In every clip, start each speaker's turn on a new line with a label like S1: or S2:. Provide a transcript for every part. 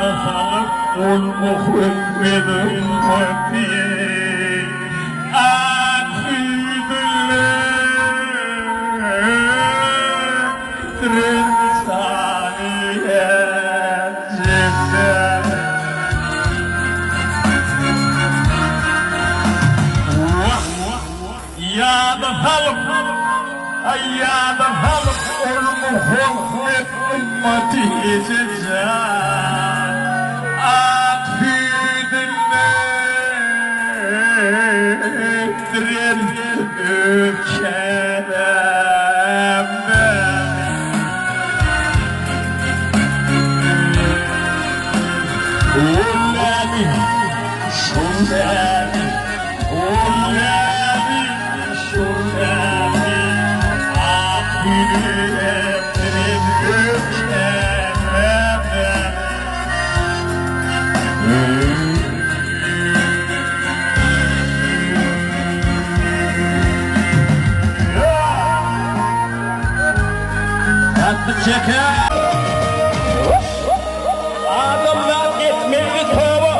S1: بخلق والمخرج من أمتي أكيد ترنس عليها جدا يا بخلق يا بخلق والمخرج من أمتي جدا Çeker adamlar gitmedi tova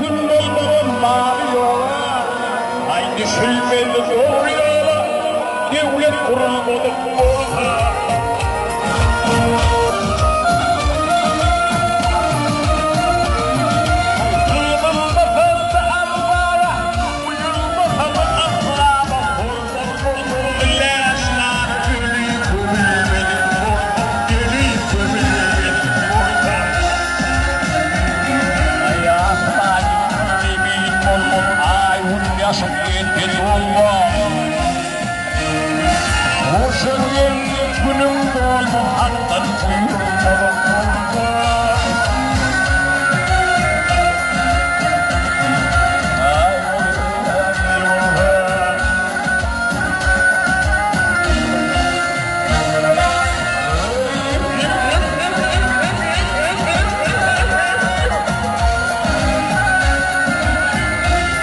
S1: günlerin mavi yola ay düşülmedi doğru yola devlet kurulmadı boğa günüm doldu